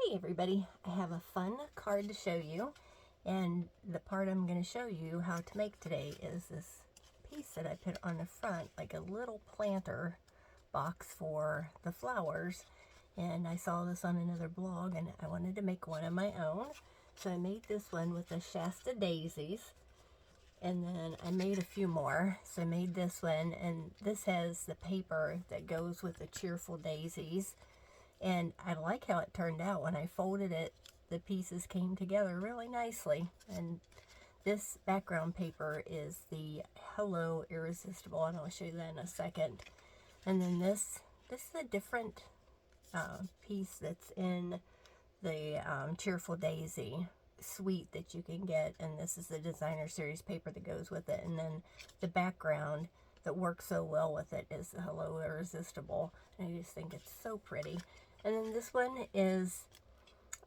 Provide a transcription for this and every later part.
Hey everybody, I have a fun card to show you, and the part I'm going to show you how to make today is this piece that I put on the front, like a little planter box for the flowers. And I saw this on another blog and I wanted to make one of my own, so I made this one with the Shasta daisies, and then I made a few more. So I made this one, and this has the paper that goes with the Cheerful Daisies. And I like how it turned out. When I folded it, the pieces came together really nicely. And this background paper is the Hello Irresistible, and I'll show you that in a second. And then this is a different piece that's in the Cheerful Daisy suite that you can get, and this is the designer series paper that goes with it. And then the background that works so well with it is the Hello Irresistible, and I just think it's so pretty. And then this one is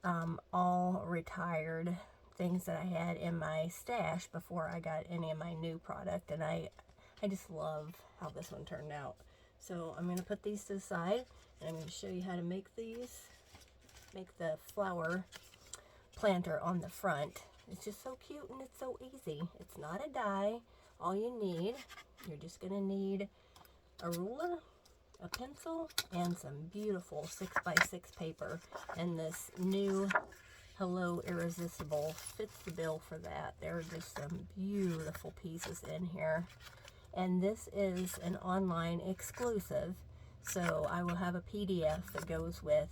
all retired things that I had in my stash before I got any of my new product, and I just love how this one turned out. So I'm going to put these to the side, and I'm going to show you how to make these. Make the flower planter on the front. It's just so cute and it's so easy. It's not a die. All you need, you're just going to need a ruler, a pencil, and some beautiful 6x6 paper. And this new Hello Irresistible fits the bill for that. There are just some beautiful pieces in here. And this is an online exclusive, so I will have a PDF that goes with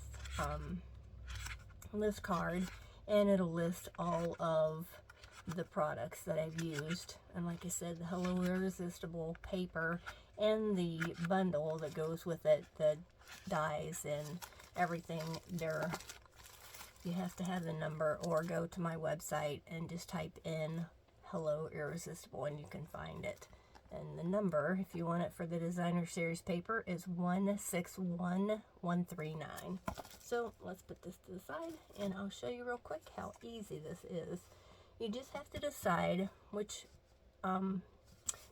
this card, and it'll list all of the products that I've used. And like I said, the Hello Irresistible paper and the bundle that goes with it, the dies and everything, you have to have the number, or go to my website and just type in Hello Irresistible and you can find it. And the number, if you want it for the designer series paper, is 161139. So let's put this to the side, and I'll show you real quick how easy this is. You just have to decide which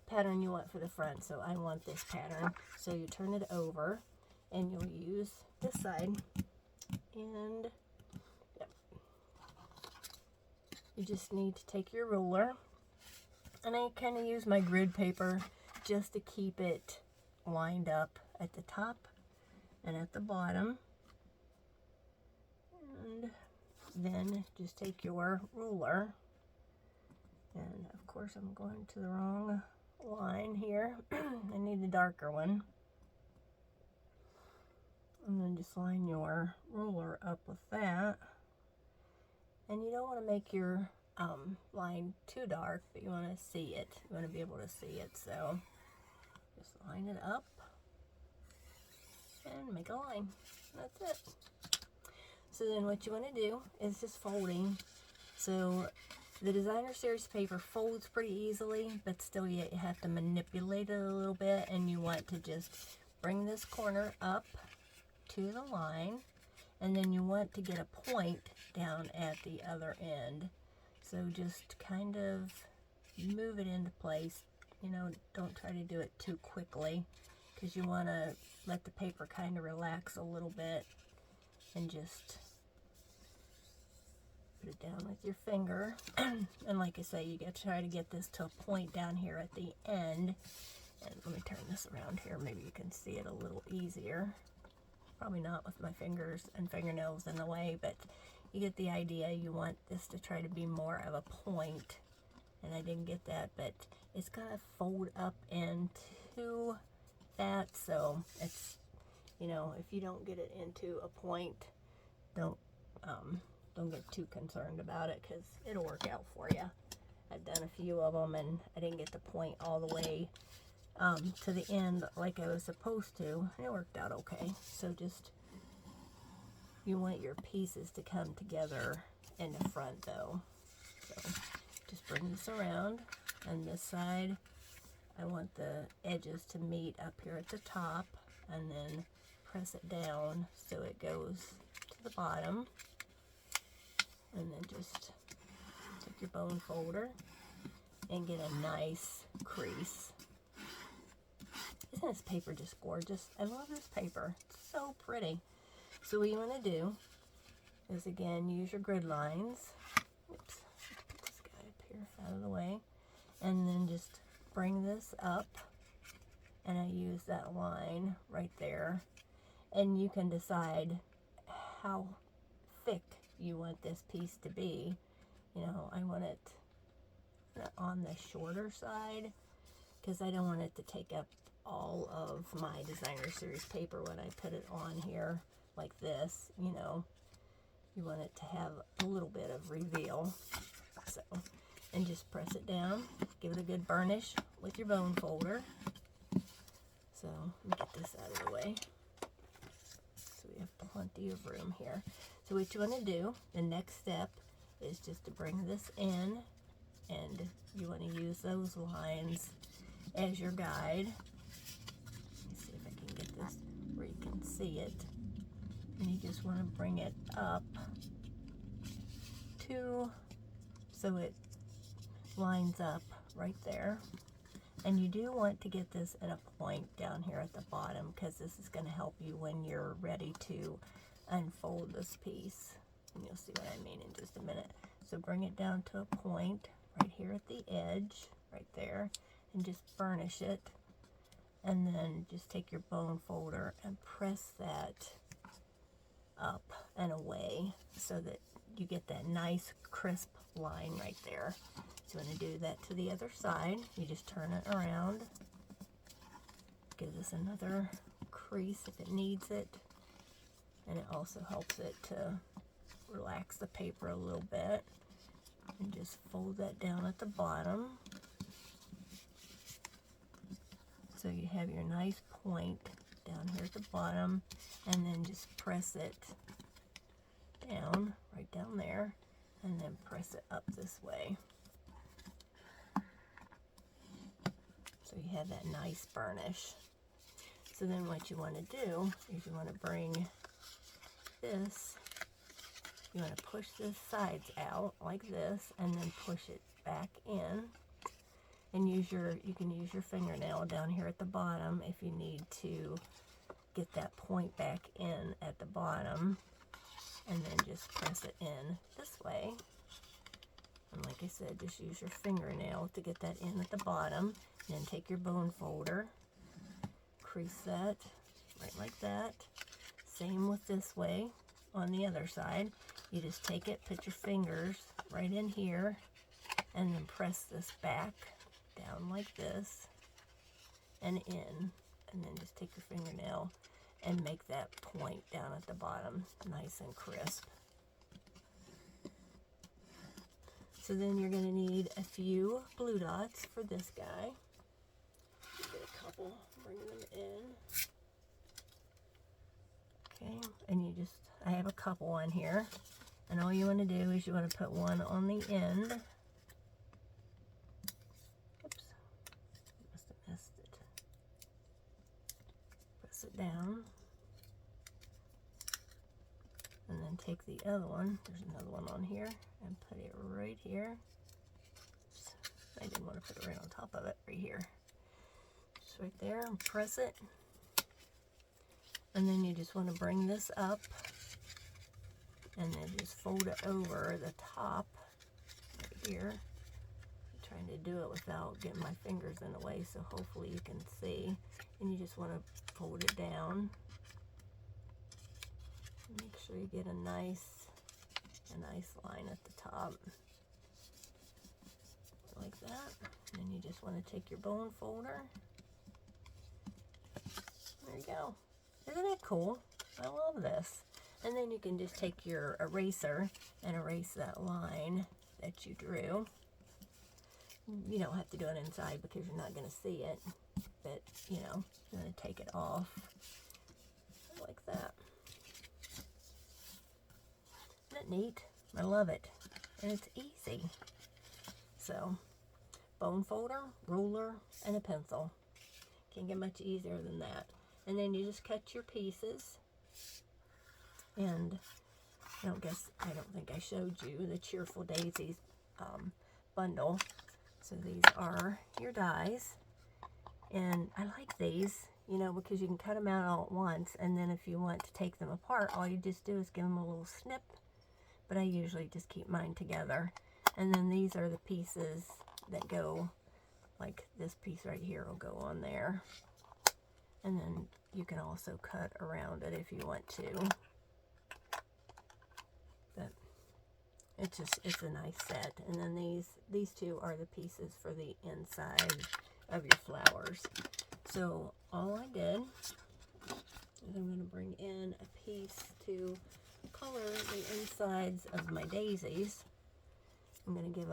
pattern you want for the front. So I want this pattern. So you turn it over, and you'll use this side, and yep. You just need to take your ruler, and I kind of use my grid paper just to keep it lined up at the top and at the bottom. And then just take your ruler, and of course I'm going to the wrong line here. I need a darker one. And then just line your ruler up with that. And you don't want to make your line too dark, but you want to see it. You want to be able to see it, so just line it up and make a line. That's it. So then what you want to do is just folding. So the designer series paper folds pretty easily, but still you have to manipulate it a little bit, and you want to just bring this corner up to the line, and then you want to get a point down at the other end. So just kind of move it into place. You know, don't try to do it too quickly, because you want to let the paper kind of relax a little bit, and just put it down with your finger. And like I say, you got to try to get this to a point down here at the end. And let me turn this around here, maybe you can see it a little easier. Probably not with my fingers and fingernails in the way, but you get the idea. You want this to try to be more of a point, and I didn't get that, but it's gonna fold up into that, so it's, you know, if you don't get it into a point, don't get too concerned about it, because it'll work out for you. I've done a few of them, and I didn't get the point all the way to the end like I was supposed to. It worked out okay. So just, you want your pieces to come together in the front though. So just bring this around, and this side I want the edges to meet up here at the top, and then press it down so it goes to the bottom. And then just take your bone folder and get a nice crease. Isn't this paper just gorgeous? I love this paper. It's so pretty. So what you want to do is, again, use your grid lines. Oops, put this guy up here out of the way. And then just bring this up, and I use that line right there. And you can decide how thick you want this piece to be. You know, I want it on the shorter side because I don't want it to take up all of my designer series paper when I put it on here like this. You know, you want it to have a little bit of reveal. So, and just press it down, give it a good burnish with your bone folder. So let me get this out of the way. So we have plenty of room here. So what you want to do, the next step, is just to bring this in, and you want to use those lines as your guide. Let me see if I can get this where you can see it. And you just want to bring it up to, so it lines up right there. And you do want to get this at a point down here at the bottom, because this is going to help you when you're ready to unfold this piece. And you'll see what I mean in just a minute. So bring it down to a point right here at the edge, right there, and just burnish it. And then just take your bone folder and press that up and away so that you get that nice crisp line right there. So you want to do that to the other side. You just turn it around. Gives us another crease if it needs it. And it also helps it to relax the paper a little bit. And just fold that down at the bottom. So you have your nice point down here at the bottom. And then just press it down, right down there. And then press it up this way. So you have that nice burnish. So then what you want to do is you want to bring this, you want to push the sides out like this, and then push it back in. And you can use your fingernail down here at the bottom if you need to get that point back in at the bottom. And then just press it in this way. And like I said, just use your fingernail to get that in at the bottom. And then take your bone folder, crease that right like that. Same with this way on the other side. You just take it, put your fingers right in here, and then press this back down like this and in. And then just take your fingernail and make that point down at the bottom nice and crisp. So then you're going to need a few blue dots for this guy. Get a couple, bring them in. Okay, and I have a couple on here. And all you want to do is you want to put one on the end. Oops, must have missed it. Press it down. And then take the other one, there's another one on here, and put it right here. Oops, I didn't want to put it right on top of it, right here. Just right there, and press it. And then you just want to bring this up, and then just fold it over the top, right here. I'm trying to do it without getting my fingers in the way, so hopefully you can see. And you just want to fold it down. Make sure you get a nice line at the top, like that. And then you just want to take your bone folder. There you go. Isn't that cool? I love this. And then you can just take your eraser and erase that line that you drew. You don't have to do it inside because you're not going to see it, but you know, you're going to take it off like that. Isn't that neat? I love it. And it's easy. So, bone folder, ruler, and a pencil. Can't get much easier than that. And then you just cut your pieces. And I don't think I showed you the Cheerful Daisy bundle. So these are your dies. And I like these, you know, because you can cut them out all at once. And then if you want to take them apart, all you just do is give them a little snip. but I usually just keep mine together. And then these are the pieces that go, like this piece right here will go on there. And then you can also cut around it if you want to. But it's a nice set. And then these two are the pieces for the inside of your flowers. So all I did is I'm going to bring in a piece to color the insides of my daisies. I'm going to give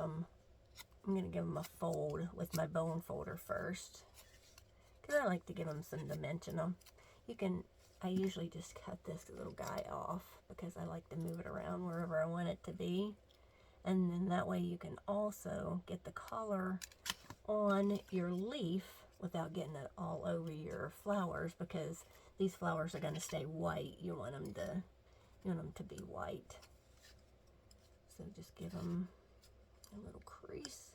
them a fold with my bone folder first, because I like to give them some dimension. I usually just cut this little guy off because I like to move it around wherever I want it to be. And then that way you can also get the color on your leaf without getting it all over your flowers, because these flowers are going to stay white. You want them to be white. So just give them a little crease.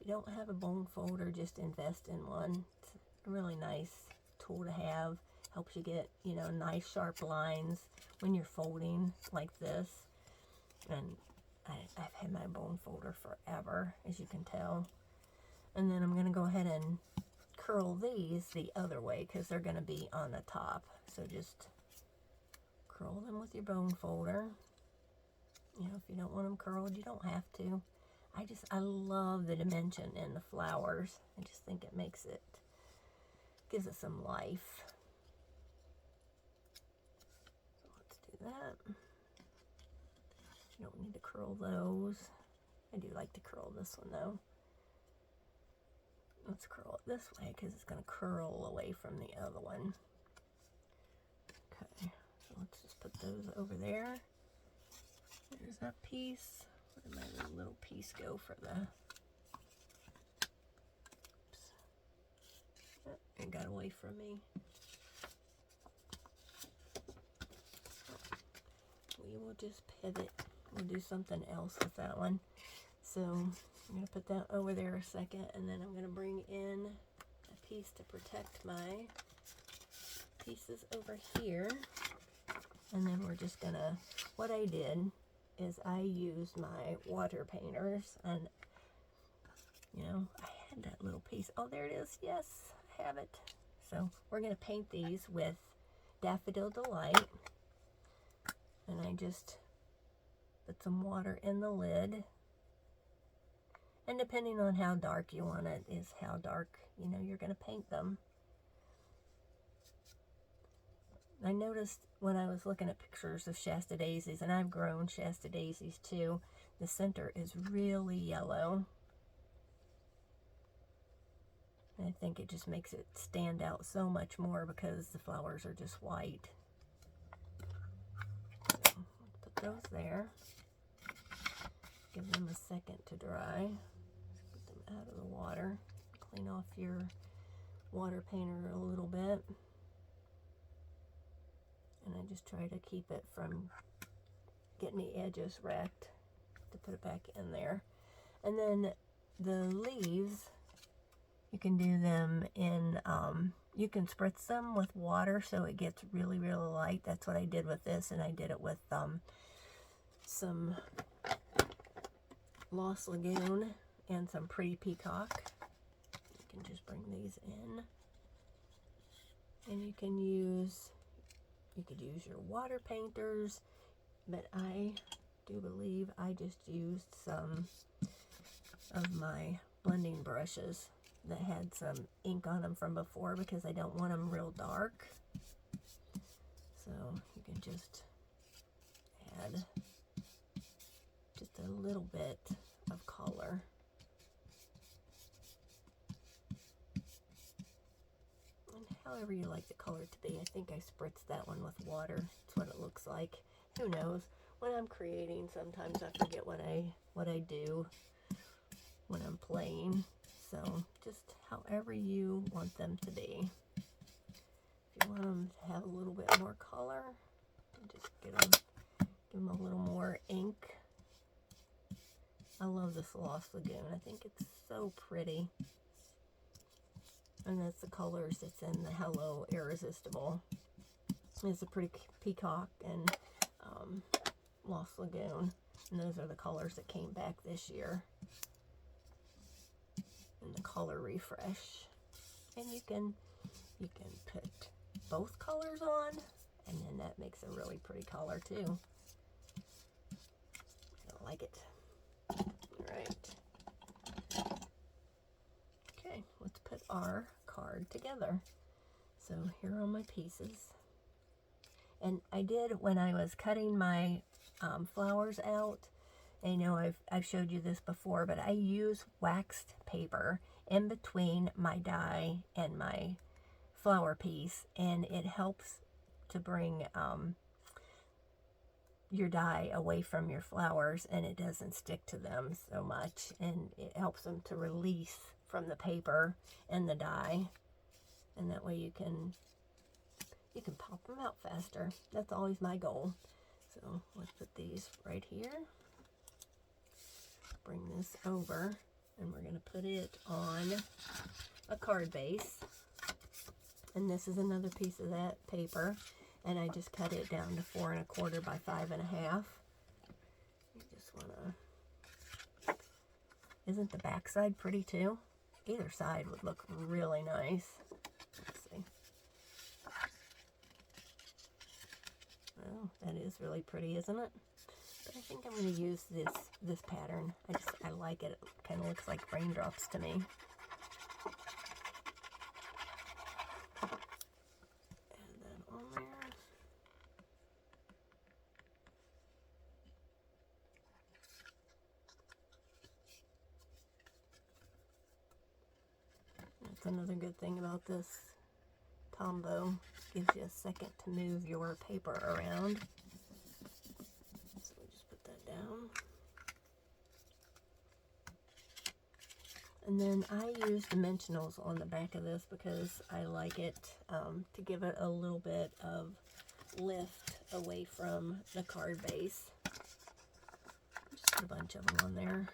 If you don't have a bone folder, just invest in one. It's a really nice tool to have. Helps you get, nice sharp lines when you're folding like this. And I've had my bone folder forever, as you can tell. And then I'm going to go ahead and curl these the other way, because they're going to be on the top. So just curl them with your bone folder. If you don't want them curled, you don't have to. I love the dimension in the flowers. I just think it gives it some life. So let's do that. You don't need to curl those. I do like to curl this one though. Let's curl it this way because it's going to curl away from the other one. Okay, so let's just put those over there. There's that piece. Where did my little piece go for the... Oops. Oh, it got away from me. We will just pivot. We'll do something else with that one. So I'm going to put that over there a second, and then I'm going to bring in a piece to protect my pieces over here. And then we're just going to, what I did is I used my water painters, and I had that little piece. Oh, there it is. Yes, I have it. So we're going to paint these with Daffodil Delight, and I just put some water in the lid, and depending on how dark you want it is how dark you're going to paint them. I noticed when I was looking at pictures of Shasta daisies, and I've grown Shasta daisies too, the center is really yellow. And I think it just makes it stand out so much more because the flowers are just white. So let's put those there. Give them a second to dry. Just put them out of the water. Clean off your water painter a little bit. And I just try to keep it from getting the edges wrecked to put it back in there. And then the leaves, you can do them in, you can spritz them with water so it gets really, really light. That's what I did with this, and I did it with some Lost Lagoon and some Pretty Peacock. You can just bring these in. And you could use your water painters, but I do believe I just used some of my blending brushes that had some ink on them from before because I don't want them real dark. So you can just add just a little bit of color. And however you like the color to be. I think I spritzed that one with water. That's what it looks like. Who knows? When I'm creating, sometimes I forget what I do when I'm playing. So just however you want them to be. If you want them to have a little bit more color, just give them a little more ink. I love this Lost Lagoon. I think it's so pretty. And that's the colors that's in the Hello Irresistible. It's a Pretty Peacock and Lost Lagoon. And those are the colors that came back this year. And the color refresh. And you can put both colors on, and then that makes a really pretty color too. I like it. All right. Okay, let's put our card together. So here are my pieces. And I did, when I was cutting my flowers out, I know I've showed you this before, but I use waxed paper in between my die and my flower piece, and it helps to bring your die away from your flowers, and it doesn't stick to them so much, and it helps them to release from the paper and the die, and that way you can pop them out faster. That's always my goal. So let's put these right here. Bring this over, and we're going to put it on a card base. And this is another piece of that paper, and I just cut it down to 4 1/4 by 5 1/2. You just want to. Isn't the back side pretty too? Either side would look really nice. Let's see. Oh, that is really pretty, isn't it? But I think I'm going to use this pattern. I like it. It kind of looks like raindrops to me. Add that on there. That's another good thing about this combo. Gives you a second to move your paper around. So we just put that down. And then I use dimensionals on the back of this because I like it to give it a little bit of lift away from the card base. Just put a bunch of them on there.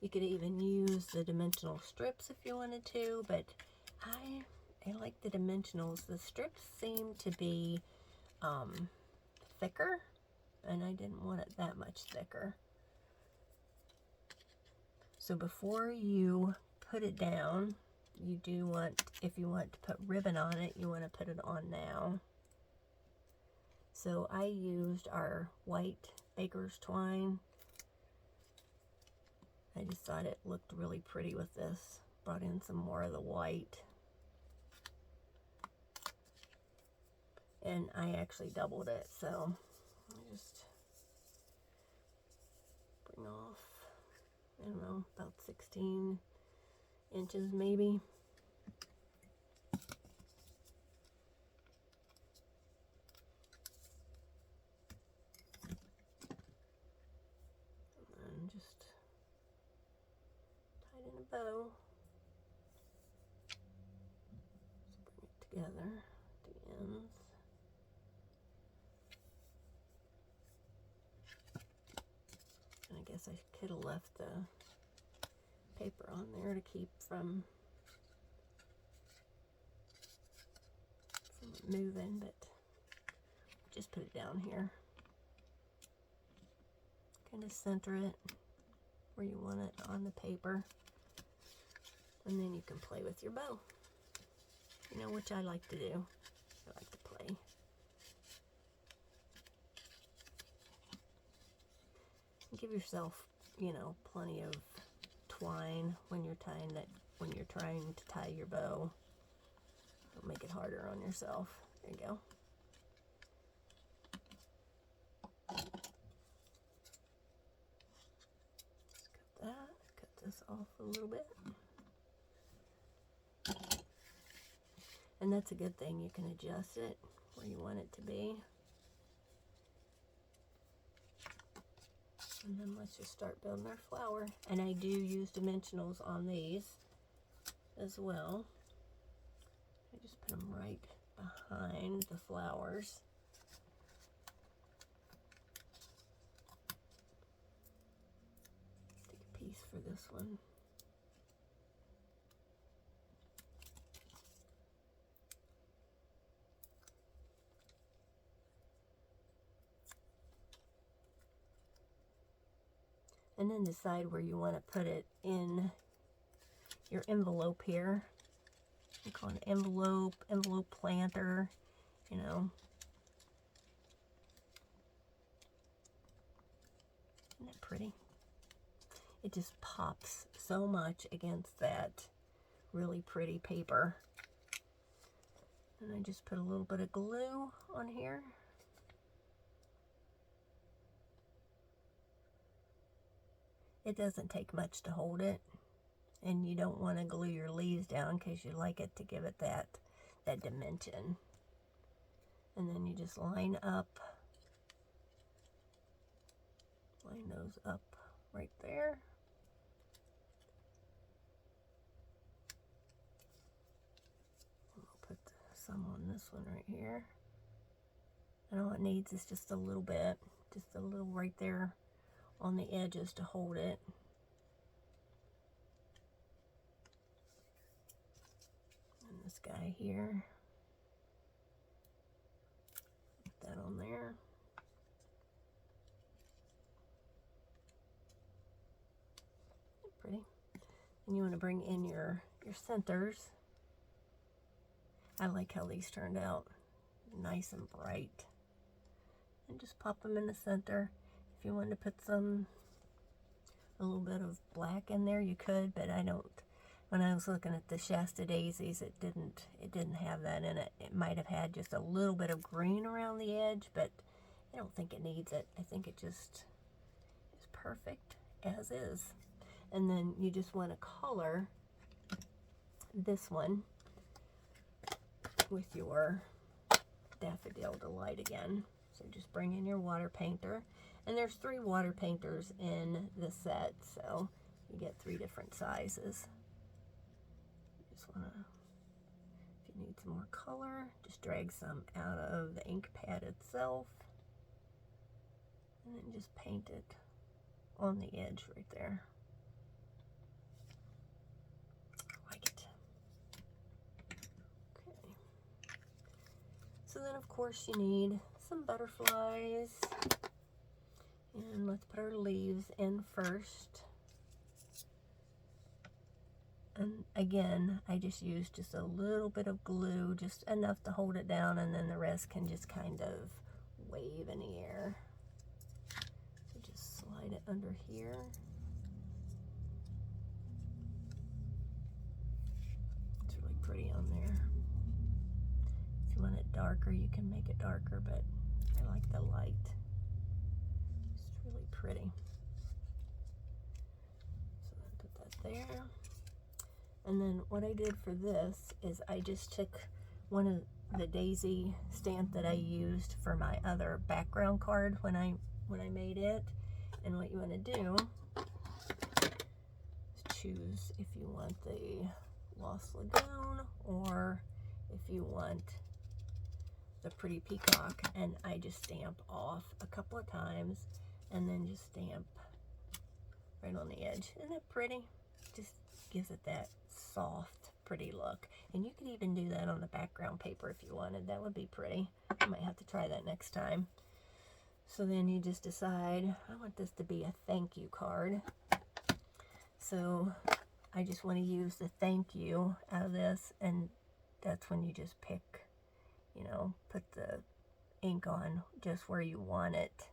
You could even use the dimensional strips if you wanted to, but I like the dimensionals. The strips seem to be thicker, and I didn't want it that much thicker. So before you put it down, you do want, if you want to put ribbon on it, you want to put it on now. So I used our white baker's twine. I just thought it looked really pretty with this. Brought in some more of the white. And I actually doubled it, so I just bring off, I don't know, about 16 inches maybe. And just tie it in a bow. Just bring it together at the ends. And I guess I could have left the paper on there to keep from moving, but just put it down here. Kind of center it where you want it on the paper, and then you can play with your bow. You know, which I like to do. I like to play. Give yourself, you know, plenty of twine when you're tying that, when you're trying to tie your bow. Don't make it harder on yourself. There you go. Cut that. Cut this off a little bit. And that's a good thing. You can adjust it where you want it to be. And then let's just start building our flower. And I do use dimensionals on these as well. I just put them right behind the flowers. Take a piece for this one. And then decide where you want to put it in your envelope here. You call it an envelope planter, you know. Isn't that pretty? It just pops so much against that really pretty paper. And I just put a little bit of glue on here. It doesn't take much to hold it, and you don't want to glue your leaves down because you like it to give it that dimension. And then you just line those up right there. And I'll put some on this one right here. And all it needs is just a little bit, just a little right there on the edges to hold it. And this guy here, put that on there. Pretty. And you want to bring in your centers. I like how these turned out, nice and bright. And just pop them in the center. If you wanted to put a little bit of black in there, you could, but I don't. When I was looking at the Shasta daisies, it didn't have that in it. It might have had just a little bit of green around the edge, but I don't think it needs it. I think it just is perfect as is. And then you just want to color this one with your Daffodil Delight again. So just bring in your water painter. And there's 3 water painters in the set, so you get 3 different sizes. You just want to, if you need some more color, just drag some out of the ink pad itself. And then just paint it on the edge right there. I like it. Okay. So then of course you need some butterflies. And let's put our leaves in first. And again, I just used just a little bit of glue, just enough to hold it down, and then the rest can just kind of wave in the air. So just slide it under here. It's really pretty on there. If you want it darker, you can make it darker, but I like the light. Really pretty. So I put that there. And then what I did for this is I just took one of the daisy stamp that I used for my other background card when I made it. And what you want to do is choose if you want the Lost Lagoon or if you want the pretty peacock. And I just stamp off a couple of times and then just stamp right on the edge. Isn't it pretty? Just gives it that soft, pretty look. And you could even do that on the background paper if you wanted. That would be pretty. I might have to try that next time. So then you just decide, I want this to be a thank you card. So I just want to use the thank you out of this, and that's when you just pick, you know, put the ink on just where you want it.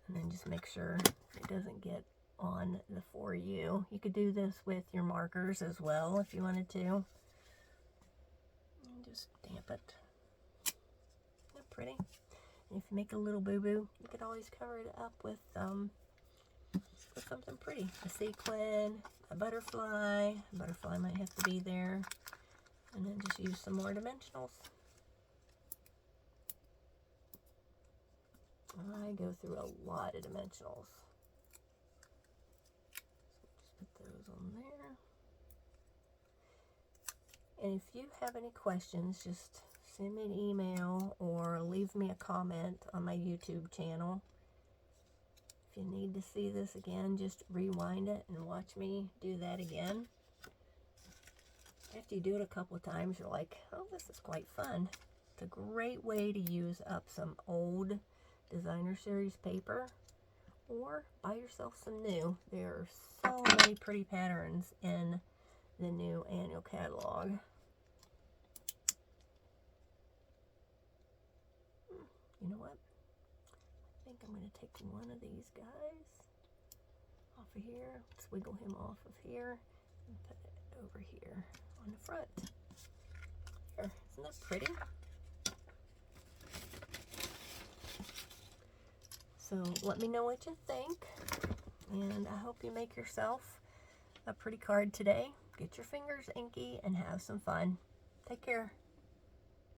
And then just make sure it doesn't get on the for you. You could do this with your markers as well if you wanted to. And just stamp it. Isn't that pretty? And if you make a little boo-boo, you could always cover it up with something pretty. A sequin, a butterfly. A butterfly might have to be there. And then just use some more dimensionals. I go through a lot of dimensionals. So just put those on there. And if you have any questions, just send me an email or leave me a comment on my YouTube channel. If you need to see this again, just rewind it and watch me do that again. After you do it a couple of times, you're like, oh, this is quite fun. It's a great way to use up some old Designer Series paper, or buy yourself some new. There are so many pretty patterns in the new annual catalog. You know what? I think I'm going to take one of these guys off of here, wiggle him off of here, and put it over here on the front. There, isn't that pretty? So let me know what you think, and I hope you make yourself a pretty card today. Get your fingers inky and have some fun. Take care.